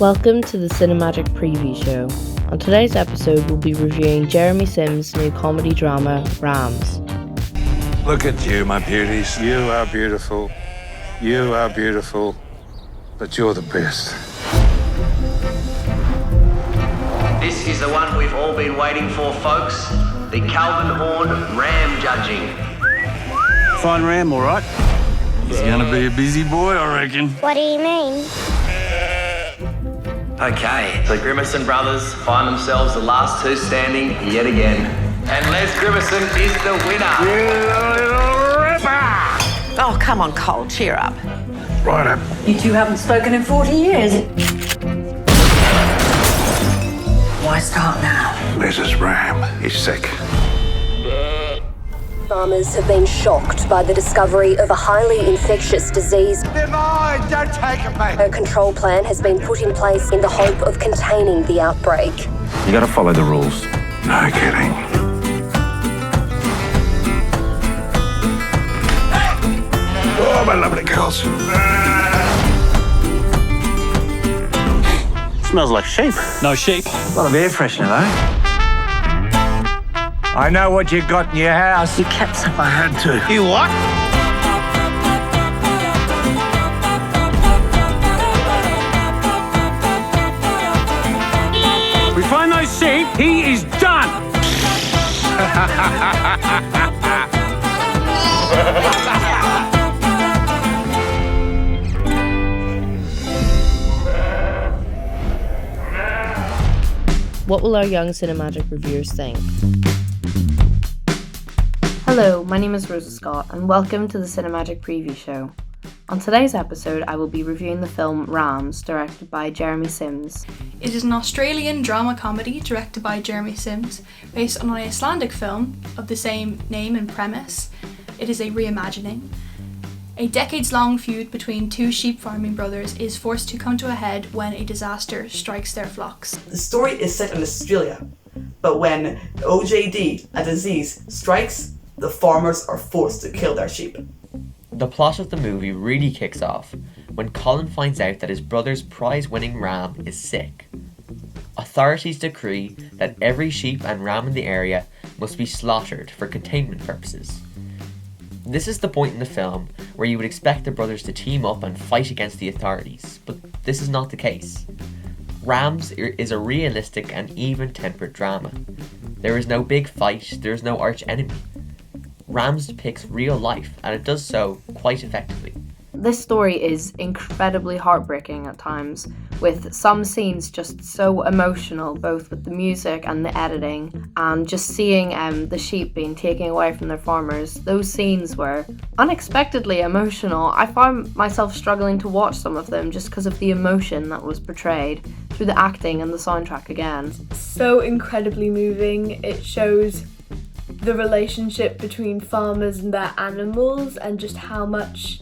Welcome to the Cinemagic preview show. On today's episode, we'll be reviewing Jeremy Sims' new comedy drama, Rams. Look at you, my beauties. You are beautiful. You are beautiful. But you're the best. This is the one we've all been waiting for, folks. The Calvin Horn ram judging. Fine ram, all right? He's gonna be a busy boy, I reckon. What do you mean? Okay, the Grimacin brothers find themselves the last two standing yet again. And Les Grimacin is the winner. You little ripper! Oh, come on, Cole, cheer up. Right up. You two haven't spoken in 40 years. Why start now? Les's ram is sick. Farmers have been shocked by the discovery of a highly infectious disease. They're mine! Don't take them, mate! A control plan has been put in place in the hope of containing the outbreak. You gotta follow the rules. No kidding. Oh, my lovely girls. Smells like sheep. No sheep. A lot of air freshener, though. I know what you got in your house. You kept some. I had to. You what? We find those sheep, he is done! What will our young Cinemagic reviewers think? Hello, my name is Rosa Scott, and welcome to the Cinemagic preview show. On today's episode, I will be reviewing the film Rams, directed by Jeremy Sims. It is an Australian drama comedy directed by Jeremy Sims, based on an Icelandic film of the same name and premise. It is a reimagining. A decades-long feud between two sheep farming brothers is forced to come to a head when a disaster strikes their flocks. The story is set in Australia, but when OJD, a disease, strikes, the farmers are forced to kill their sheep. The plot of the movie really kicks off when Colin finds out that his brother's prize-winning ram is sick. Authorities decree that every sheep and ram in the area must be slaughtered for containment purposes. This is the point in the film where you would expect the brothers to team up and fight against the authorities, but this is not the case. Rams is a realistic and even-tempered drama. There is no big fight, there is no arch-enemy. Rams depicts real life, and it does so quite effectively. This story is incredibly heartbreaking at times, with some scenes just so emotional, both with the music and the editing, and just seeing the sheep being taken away from their farmers. Those scenes were unexpectedly emotional. I found myself struggling to watch some of them just because of the emotion that was portrayed through the acting and the soundtrack again. So incredibly moving. It shows the relationship between farmers and their animals, and just how much,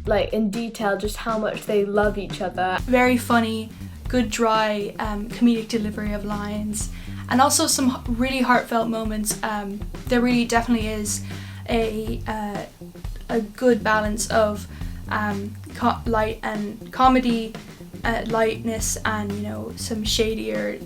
like in detail, just how much they love each other. Very funny, good dry comedic delivery of lines, and also some really heartfelt moments. There really definitely is a good balance of light and comedy, lightness, and some shadier,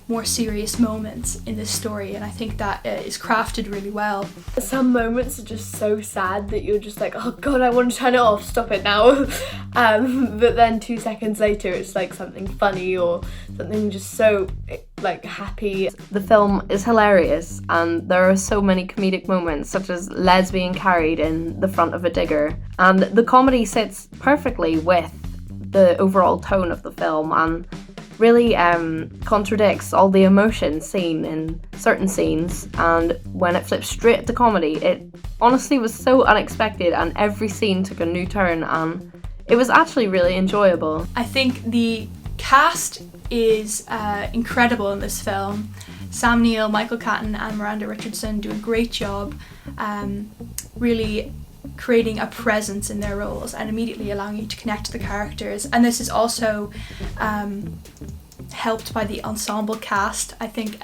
more serious moments in this story, and I think that is crafted really well. Some moments are just so sad that you're just like, oh god, I want to turn it off, stop it now. But then 2 seconds later it's like something funny or something just so like happy. The film is hilarious, and there are so many comedic moments, such as Les being carried in the front of a digger, and the comedy sits perfectly with the overall tone of the film and really contradicts all the emotion seen in certain scenes, and when it flips straight to comedy, it honestly was so unexpected, and every scene took a new turn, and it was actually really enjoyable. I think the cast is incredible in this film. Sam Neill, Michael Caton and Miranda Richardson do a great job really creating a presence in their roles and immediately allowing you to connect to the characters. And this is also helped by the ensemble cast. I think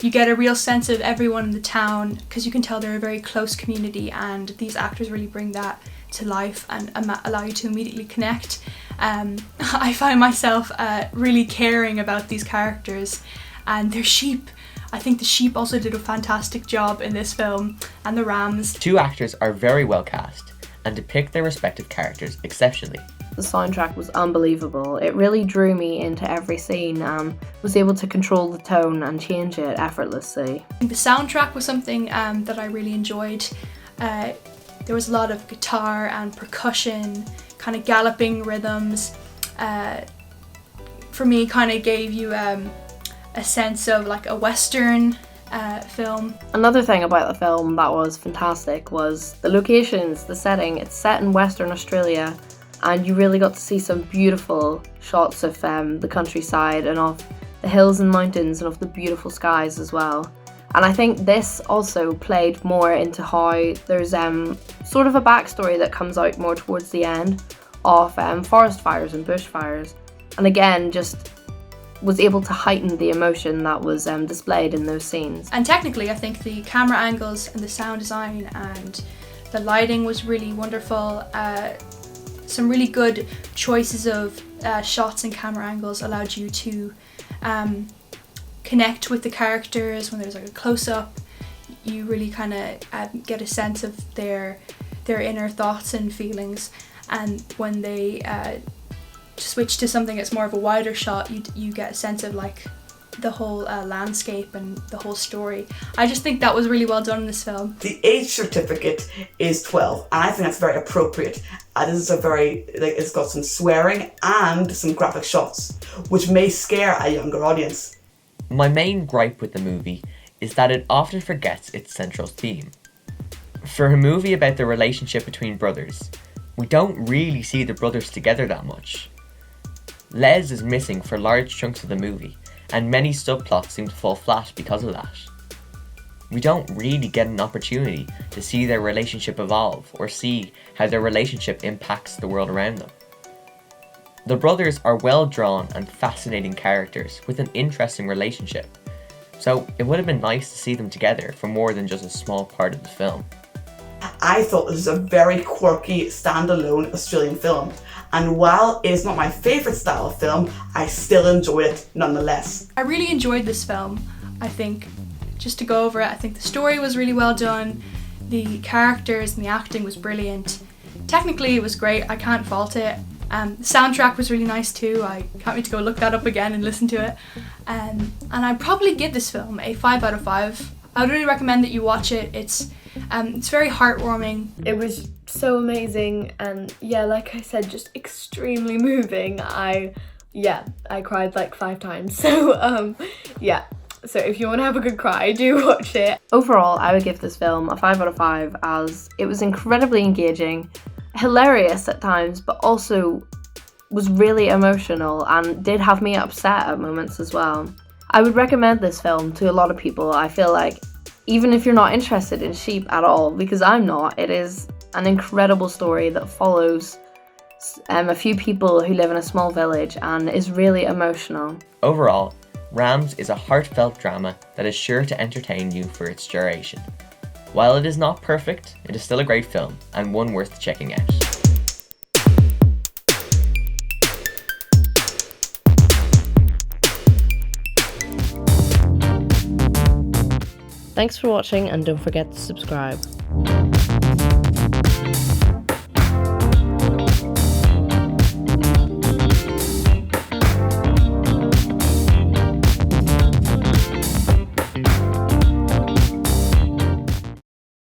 you get a real sense of everyone in the town because you can tell they're a very close community, and these actors really bring that to life and allow you to immediately connect. I find myself really caring about these characters and their sheep. I think the sheep also did a fantastic job in this film, and the rams. 2 actors are very well cast and depict their respective characters exceptionally. The soundtrack was unbelievable. It really drew me into every scene and was able to control the tone and change it effortlessly. The soundtrack was something that I really enjoyed. There was a lot of guitar and percussion, kind of galloping rhythms. For me, kind of gave you a sense of like a Western film. Another thing about the film that was fantastic was the locations, the setting. It's set in Western Australia, and you really got to see some beautiful shots of the countryside and of the hills and mountains and of the beautiful skies as well. And I think this also played more into how there's sort of a backstory that comes out more towards the end of forest fires and bushfires, and again just was able to heighten the emotion that was displayed in those scenes. And technically, I think the camera angles and the sound design and the lighting was really wonderful. Some really good choices of shots and camera angles allowed you to connect with the characters. When there's like a close-up, you really kind of get a sense of their inner thoughts and feelings. And when they switch to something that's more of a wider shot, you get a sense of like the whole landscape and the whole story. I just think that was really well done in this film. The age certificate is 12, and I think that's very appropriate. This is a very, it's got some swearing and some graphic shots, which may scare a younger audience. My main gripe with the movie is that it often forgets its central theme. For a movie about the relationship between brothers, we don't really see the brothers together that much. Les is missing for large chunks of the movie, and many subplots seem to fall flat because of that. We don't really get an opportunity to see their relationship evolve or see how their relationship impacts the world around them. The brothers are well drawn and fascinating characters with an interesting relationship, so it would have been nice to see them together for more than just a small part of the film. I thought this was a very quirky, standalone Australian film, and while it is not my favourite style of film, I still enjoyed it nonetheless. I really enjoyed this film. I think, just to go over it, I think the story was really well done, the characters and the acting was brilliant. Technically it was great, I can't fault it. The soundtrack was really nice too. I can't wait to go look that up again and listen to it. And I'd probably give this film a 5 out of 5. I would really recommend that you watch it. It's very heartwarming. It was so amazing, and yeah, like I said, just extremely moving. I cried like 5 times. So so if you want to have a good cry, do watch it. Overall, I would give this film a 5 out of 5 as it was incredibly engaging, hilarious at times, but also was really emotional and did have me upset at moments as well. I would recommend this film to a lot of people. I feel like even if you're not interested in sheep at all, because I'm not, it is an incredible story that follows a few people who live in a small village and is really emotional. Overall, Rams is a heartfelt drama that is sure to entertain you for its duration. While it is not perfect, it is still a great film and one worth checking out. Thanks for watching, and don't forget to subscribe.